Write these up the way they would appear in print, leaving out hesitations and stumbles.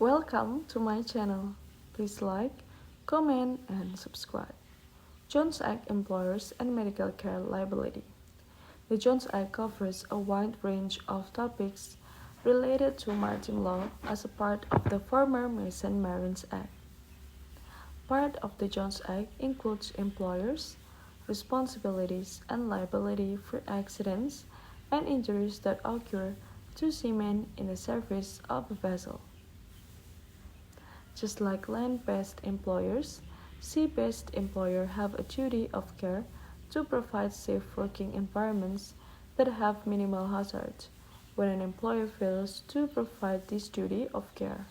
Welcome to my channel. Please like, comment, and subscribe. Jones Act Employers and Medical Care Liability. The Jones Act covers a wide range of topics related to maritime law as a part of the former Mason-Marines Act. Part of the Jones Act includes employers' responsibilities and liability for accidents and injuries that occur to seamen in the service of a vessel. Just like land-based employers, sea-based employers have a duty of care to provide safe working environments that have minimal hazards. When an employer fails to provide this duty of care,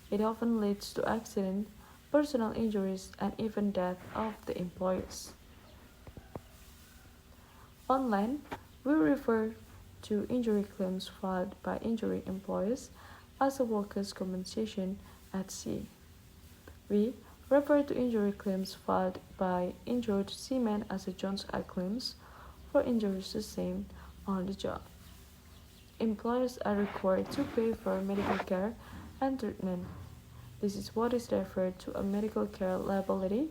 it often leads to accident, personal injuries, and even death of the employees. On land, we refer to injury claims filed by injured employees as a workers' compensation at sea. We refer to injury claims filed by injured seamen as a Jones Act claims for injuries sustained on the job. Employers are required to pay for medical care and treatment. This is what is referred to a medical care liability.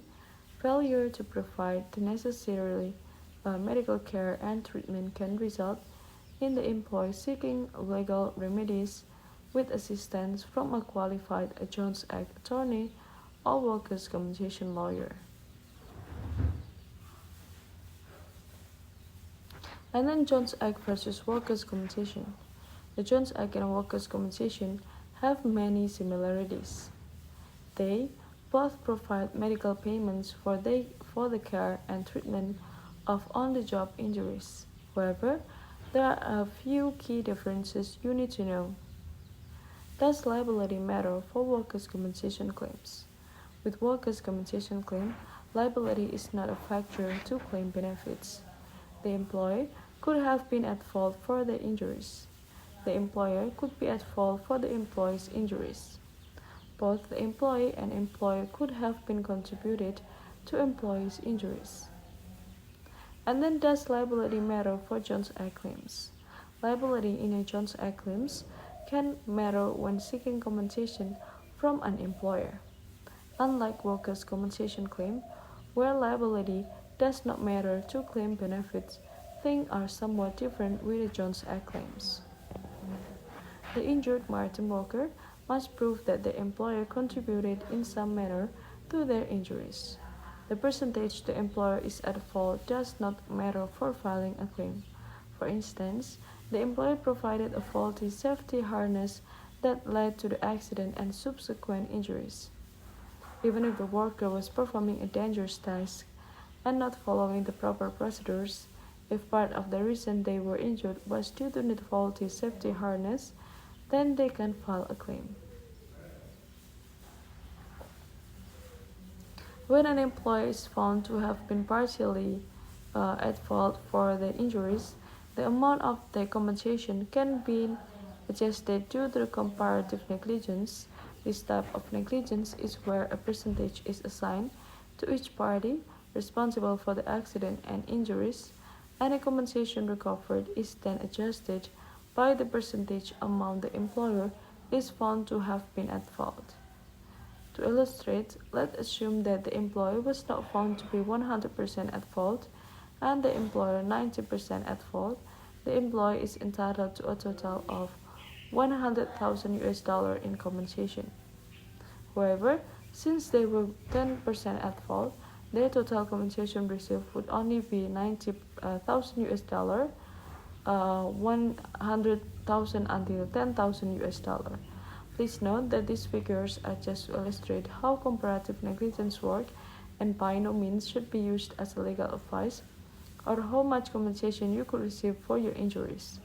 Failure to provide the necessary medical care and treatment can result in the employee seeking legal remedies with assistance from a qualified Jones Act attorney or workers' compensation lawyer. And then Jones Act versus workers' compensation. The Jones Act and workers' compensation have many similarities. They both provide medical payments for the care and treatment of on-the-job injuries. However, there are a few key differences you need to know. Does liability matter for workers' compensation claims? With workers' compensation claim, liability is not a factor to claim benefits. The employee could have been at fault for the injuries. The employer could be at fault for the employee's injuries. Both the employee and employer could have been contributed to employee's injuries. And then does liability matter for Jones Act claims? Liability in a Jones Act claims can matter when seeking compensation from an employer. Unlike workers' compensation claim, where liability does not matter to claim benefits, things are somewhat different with the Jones Act claims. The injured maritime worker must prove that the employer contributed in some manner to their injuries. The percentage the employer is at fault does not matter for filing a claim. For instance, the employer provided a faulty safety harness that led to the accident and subsequent injuries. Even if the worker was performing a dangerous task and not following the proper procedures, if part of the reason they were injured was due to the faulty safety harness, then they can file a claim. When an employee is found to have been partially at fault for the injuries, the amount of the compensation can be adjusted due to comparative negligence. This type of negligence is where a percentage is assigned to each party responsible for the accident and injuries, and a compensation recovered is then adjusted by the percentage amount the employer is found to have been at fault. To illustrate, let's assume that the employee was not found to be 100% at fault and the employer 90% at fault. The employee is entitled to a total of $100,000 in compensation. However, since they were 10% at fault, their total compensation received would only be $90,000, 100,000 until $10,000. Please note that these figures are just to illustrate how comparative negligence works and by no means should be used as a legal advice or how much compensation you could receive for your injuries.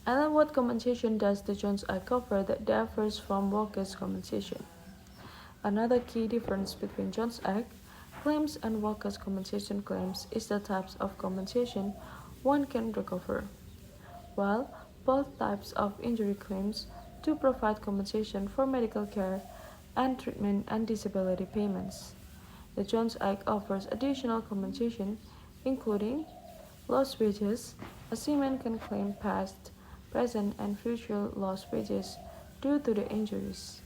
And then what compensation does the Jones Act cover that differs from workers' compensation? Another key difference between Jones Act claims and workers' compensation claims is the types of compensation one can recover. While both types of injury claims do provide compensation for medical care and treatment and disability payments, the Jones Act offers additional compensation, including lost wages. A seaman can claim past present and future lost wages due to the injuries.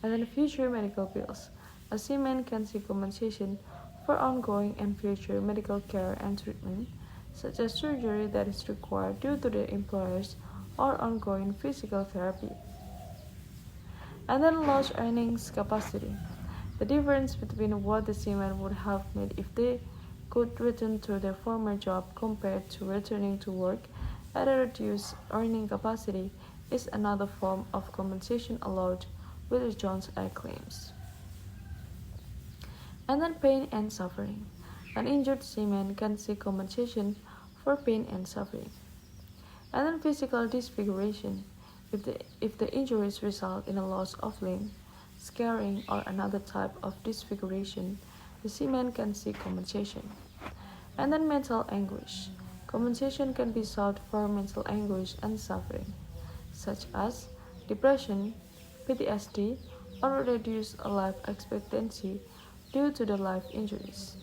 And then future medical bills. A seaman can seek compensation for ongoing and future medical care and treatment, such as surgery that is required due to the employer's or ongoing physical therapy. And then lost earnings capacity. The difference between what the seaman would have made if they could return to their former job compared to returning to work at a reduced earning capacity is another form of compensation allowed with the Jones Act claims. And then pain and suffering. An injured seaman can seek compensation for pain and suffering. And then physical disfiguration. If the injuries result in a loss of limb, scarring, or another type of disfiguration, the seaman can seek compensation. And then mental anguish. Compensation can be sought for mental anguish and suffering, such as depression, PTSD, or a reduced life expectancy due to the life injuries.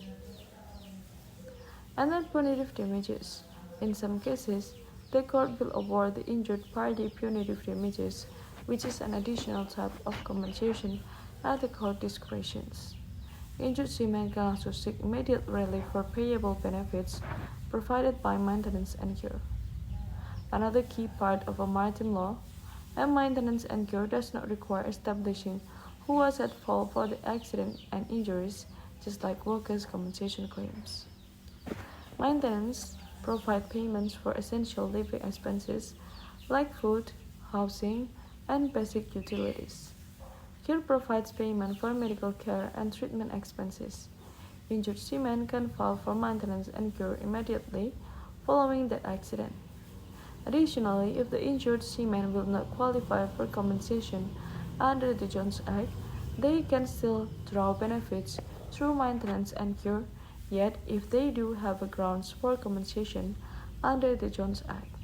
And then punitive damages. In some cases, the court will award the injured party punitive damages, which is an additional type of compensation at the court discretions. Injured seamen can also seek immediate relief for payable benefits provided by maintenance and cure. Another key part of a maritime law, and maintenance and cure does not require establishing who was at fault for the accident and injuries, just like workers' compensation claims. Maintenance provide payments for essential living expenses like food, housing, and basic utilities. Cure provides payment for medical care and treatment expenses. Injured seamen can file for maintenance and cure immediately following that accident. Additionally, if the injured seaman will not qualify for compensation under the Jones Act, they can still draw benefits through maintenance and cure, yet if they do have a grounds for compensation under the Jones Act,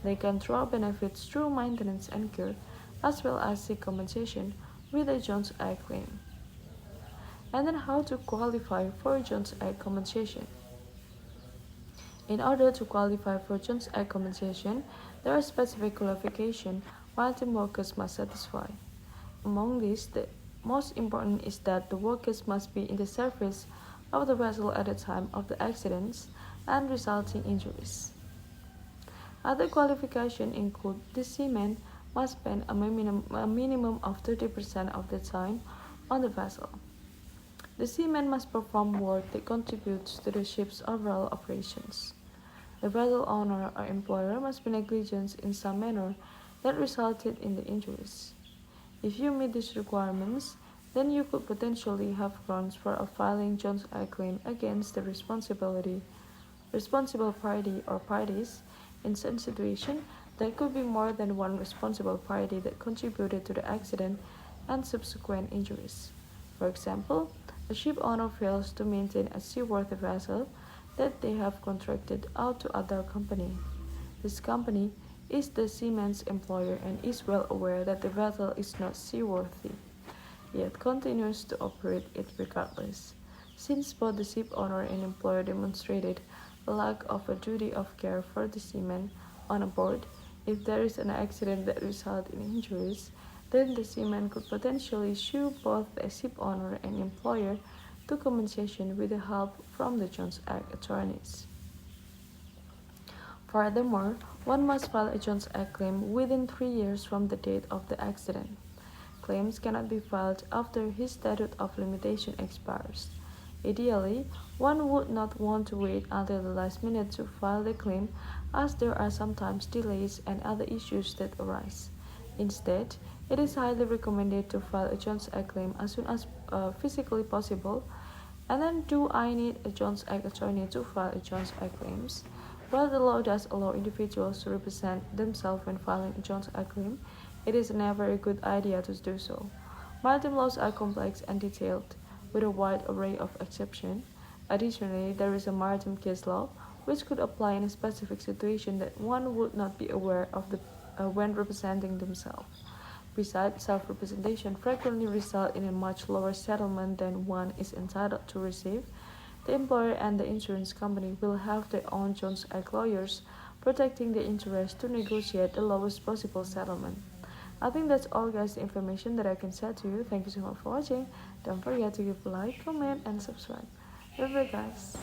they can draw benefits through maintenance and cure as well as seek compensation with a Jones Act claim. And then how to qualify for Jones Act compensation. In order to qualify for Jones Act compensation, there are specific qualifications maritime workers must satisfy. Among these, the most important is that the workers must be in the service of the vessel at the time of the accidents and resulting injuries. Other qualifications include the seaman must spend a minimum of 30% of the time on the vessel. The seaman must perform work that contributes to the ship's overall operations. The vessel owner or employer must be negligent in some manner that resulted in the injuries. If you meet these requirements, then you could potentially have grounds for a filing Jones Act claim against the responsible party or parties. In such situation, there could be more than one responsible party that contributed to the accident and subsequent injuries. For example, a ship owner fails to maintain a seaworthy vessel that they have contracted out to other company. This company is the seaman's employer and is well aware that the vessel is not seaworthy, yet continues to operate it regardless. Since both the ship owner and employer demonstrated a lack of a duty of care for the seaman on board, if there is an accident that results in injuries, then the seaman could potentially sue both the ship owner and employer to compensation with the help from the Jones Act attorneys. Furthermore, one must file a Jones Act claim within 3 years from the date of the accident. Claims cannot be filed after his statute of limitation expires. Ideally, one would not want to wait until the last minute to file the claim, as there are sometimes delays and other issues that arise. Instead, it is highly recommended to file a Jones Act claim as soon as physically possible. And then, do I need a Jones Act attorney to file a Jones Act claims? While the law does allow individuals to represent themselves when filing a Jones Act claim, it is never a good idea to do so. Maritime laws are complex and detailed, with a wide array of exceptions. Additionally, there is a maritime case law, which could apply in a specific situation that one would not be aware of when representing themselves. Besides, self-representation frequently results in a much lower settlement than one is entitled to receive. The employer and the insurance company will have their own Jones Act lawyers protecting the interest to negotiate the lowest possible settlement. I think that's all, guys, the information that I can share to you. Thank you so much for watching. Don't forget to give a like, comment, and subscribe. Bye bye, guys.